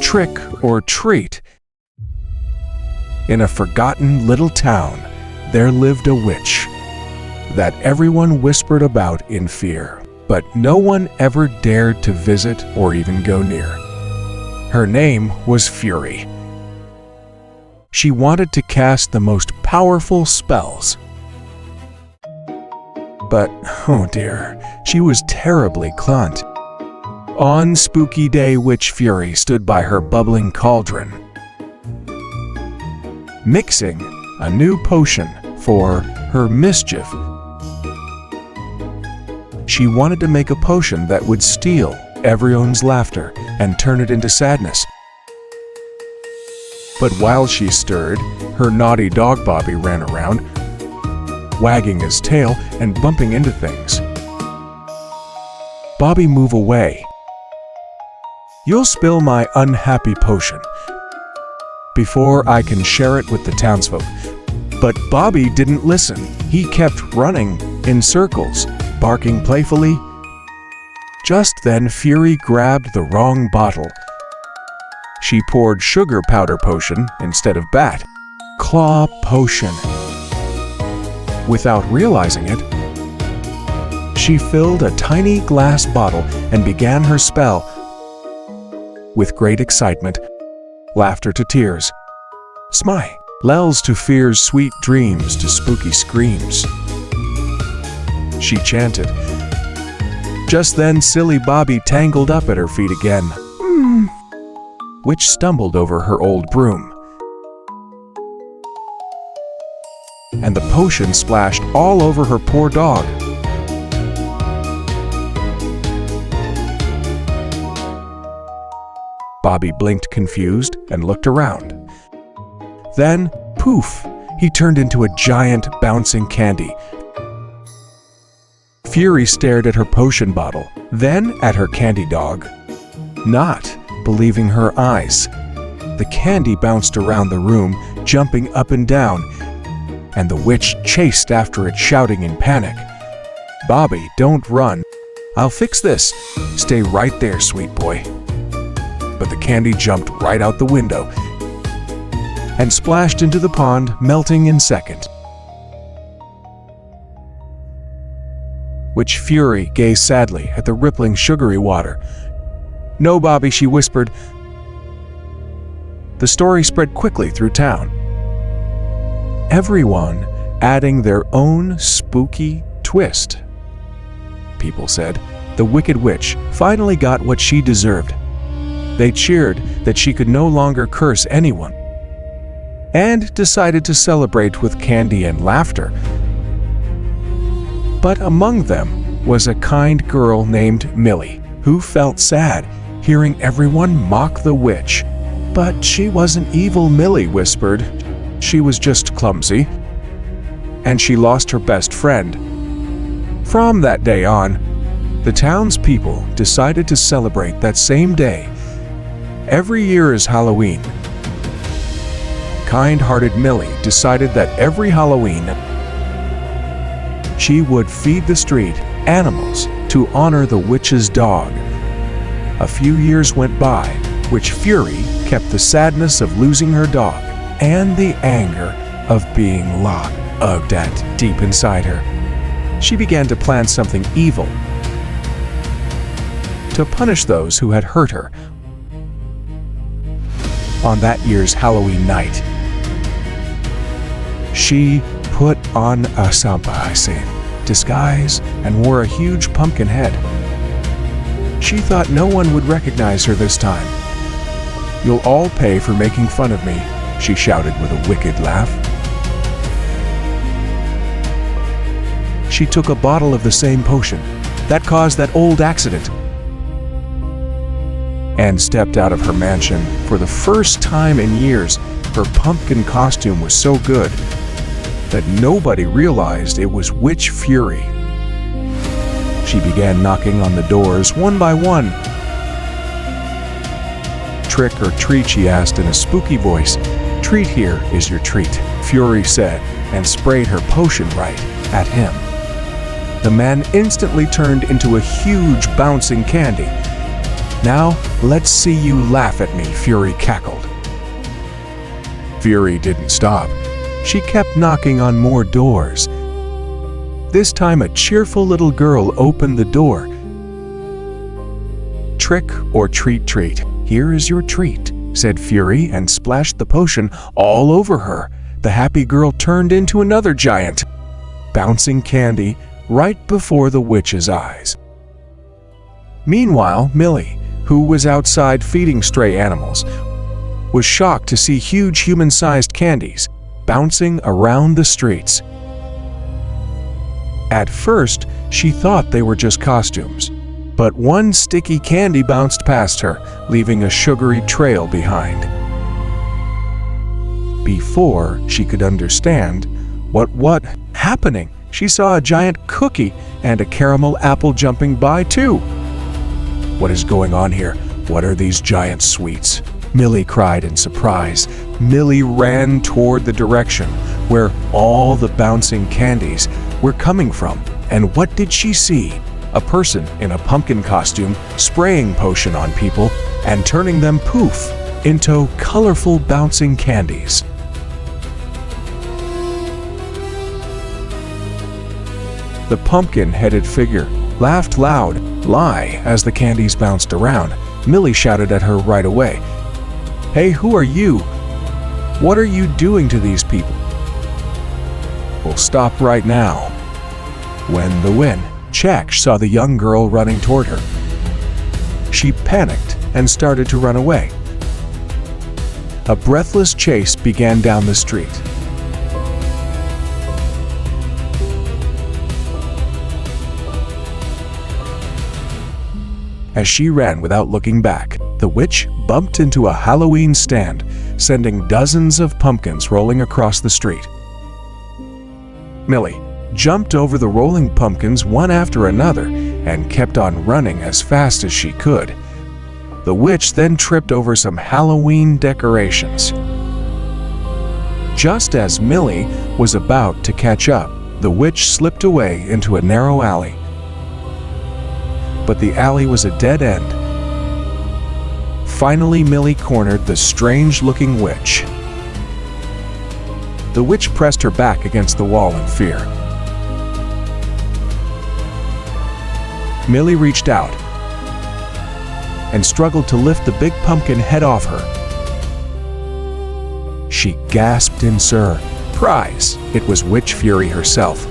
trick or treat. In a forgotten little town, there lived a witch that everyone whispered about in fear, but no one ever dared to visit or even go near. Her name was Fury. She wanted to cast the most powerful spells. But, oh dear, she was terribly clumsy. On spooky day, Witch Fury stood by her bubbling cauldron, mixing a new potion for her mischief. She wanted to make a potion that would steal everyone's laughter and turn it into sadness. But while she stirred, her naughty dog Bobby ran around, wagging his tail and bumping into things. "Bobby, move away. You'll spill my unhappy potion before I can share it with the townsfolk." But Bobby didn't listen. He kept running in circles, barking playfully. Just then, Fury grabbed the wrong bottle. She poured sugar powder potion instead of bat. Claw potion. Without realizing it, she filled a tiny glass bottle and began her spell with great excitement, laughter to tears, smiles to fears, sweet dreams to spooky screams. She chanted. Just then, silly Bobby tangled up at her feet again, which stumbled over her old broom, and the potion splashed all over her poor dog. Bobby blinked confused and looked around. Then, poof, he turned into a giant bouncing candy. Fury stared at her potion bottle, then at her candy dog, not believing her eyes. The candy bounced around the room, jumping up and down, and the witch chased after it, shouting in panic, "Bobby, don't run. I'll fix this. Stay right there, sweet boy." But the candy jumped right out the window and splashed into the pond, melting in seconds. Witch Fury gazed sadly at the rippling sugary water. "No, Bobby," she whispered. The story spread quickly through town, everyone adding their own spooky twist. People said the Wicked Witch finally got what she deserved. They cheered that she could no longer curse anyone, and decided to celebrate with candy and laughter. But among them was a kind girl named Millie, who felt sad hearing everyone mock the witch. But she wasn't evil, Millie whispered. She was just clumsy, and she lost her best friend. From that day on, the townspeople decided to celebrate that same day. Every year is Halloween. Kind-hearted Millie decided that every Halloween she would feed the street animals to honor the witch's dog. A few years went by. Witch Fury kept the sadness of losing her dog and the anger of being locked at deep inside her. She began to plan something evil to punish those who had hurt her. On that year's Halloween night, she put on a disguise and wore a huge pumpkin head. She thought no one would recognize her this time. "You'll all pay for making fun of me," she shouted with a wicked laugh. She took a bottle of the same potion that caused that old accident and stepped out of her mansion. For the first time in years, her pumpkin costume was so good that nobody realized it was Witch Fury. She began knocking on the doors one by one. "Trick or treat?" she asked in a spooky voice. "Treat here is your treat," Fury said, and sprayed her potion right at him. The man instantly turned into a huge bouncing candy. Now, let's see you laugh at me," Fury cackled. Fury didn't stop. She kept knocking on more doors. This time, a cheerful little girl opened the door. "Trick or treat, here is your treat," said Fury and splashed the potion all over her. The happy girl turned into another giant, bouncing candy right before the witch's eyes. Meanwhile, Millie, who was outside feeding stray animals, was shocked to see huge human-sized candies bouncing around the streets. At first, she thought they were just costumes, but one sticky candy bounced past her, leaving a sugary trail behind. Before she could understand what happening, she saw a giant cookie and a caramel apple jumping by too. "What is going on here? What are these giant sweets?" Millie cried in surprise. Millie ran toward the direction where all the bouncing candies were coming from. And what did she see? A person in a pumpkin costume spraying potion on people and turning them poof into colorful bouncing candies. The pumpkin-headed figure laughed loud, lie, as the candies bounced around. Millie shouted at her right away, "Hey, who are you? What are you doing to these people?" "Well, stop right now." When the wind Chak saw the young girl running toward her, she panicked and started to run away. A breathless chase began down the street. As she ran without looking back, the witch bumped into a Halloween stand, sending dozens of pumpkins rolling across the street. Millie jumped over the rolling pumpkins one after another and kept on running as fast as she could. The witch then tripped over some Halloween decorations. Just as Millie was about to catch up, the witch slipped away into a narrow alley. But the alley was a dead end. Finally, Millie cornered the strange-looking witch. The witch pressed her back against the wall in fear. Millie reached out and struggled to lift the big pumpkin head off her. She gasped in surprise. It was Witch Fury herself.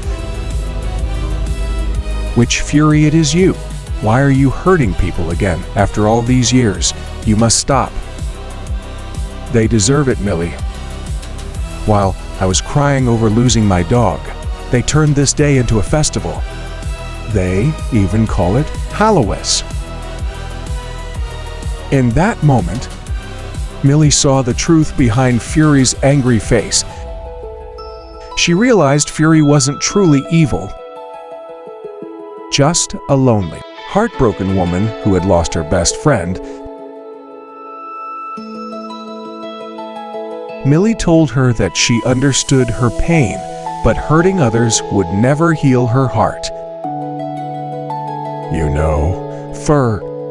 "Witch Fury, it is you. Why are you hurting people again after all these years? You must stop." "They deserve it, Millie. While I was crying over losing my dog, they turned this day into a festival. They even call it Halloween." In that moment, Millie saw the truth behind Fury's angry face. She realized Fury wasn't truly evil, just a lonely, heartbroken woman who had lost her best friend. Millie told her that she understood her pain, but hurting others would never heal her heart. "You know,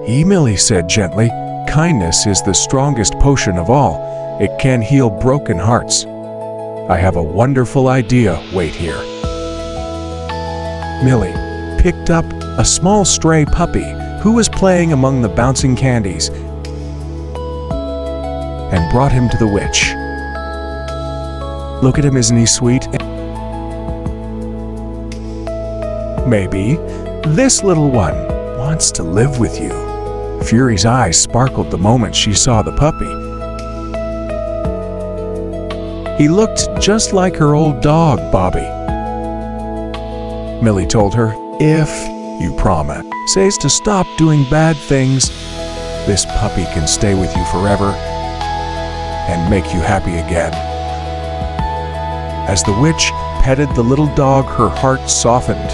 Millie said gently, "kindness is the strongest potion of all. It can heal broken hearts. I have a wonderful idea. Wait here." Millie picked up a small stray puppy who was playing among the bouncing candies and brought him to the witch. "Look at him, isn't he sweet? Maybe this little one wants to live with you." Fury's eyes sparkled the moment she saw the puppy. He looked just like her old dog, Bobby. Millie told her, "If you promise says to stop doing bad things, this puppy can stay with you forever and make you happy again." As the witch petted the little dog, her heart softened.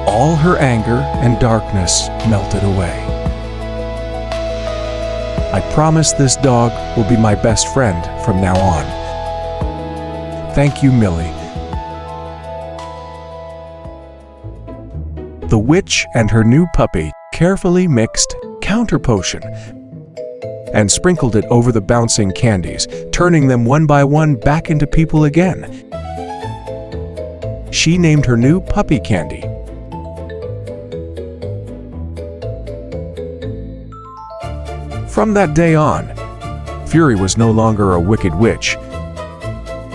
All her anger and darkness melted away. "I promise this dog will be my best friend from now on. Thank you, Millie." The witch and her new puppy carefully mixed counter potion and sprinkled it over the bouncing candies, turning them one by one back into people again. She named her new puppy Candy. From that day on, Fury was no longer a wicked witch.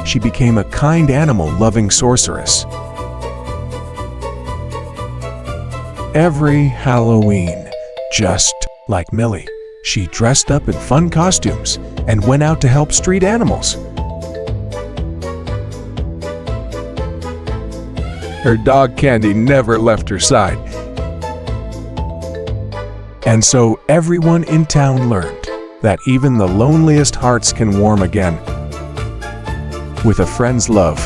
She became a kind animal-loving sorceress. Every Halloween, just like Millie, she dressed up in fun costumes and went out to help street animals. Her dog Candy never left her side. And so everyone in town learned that even the loneliest hearts can warm again with a friend's love.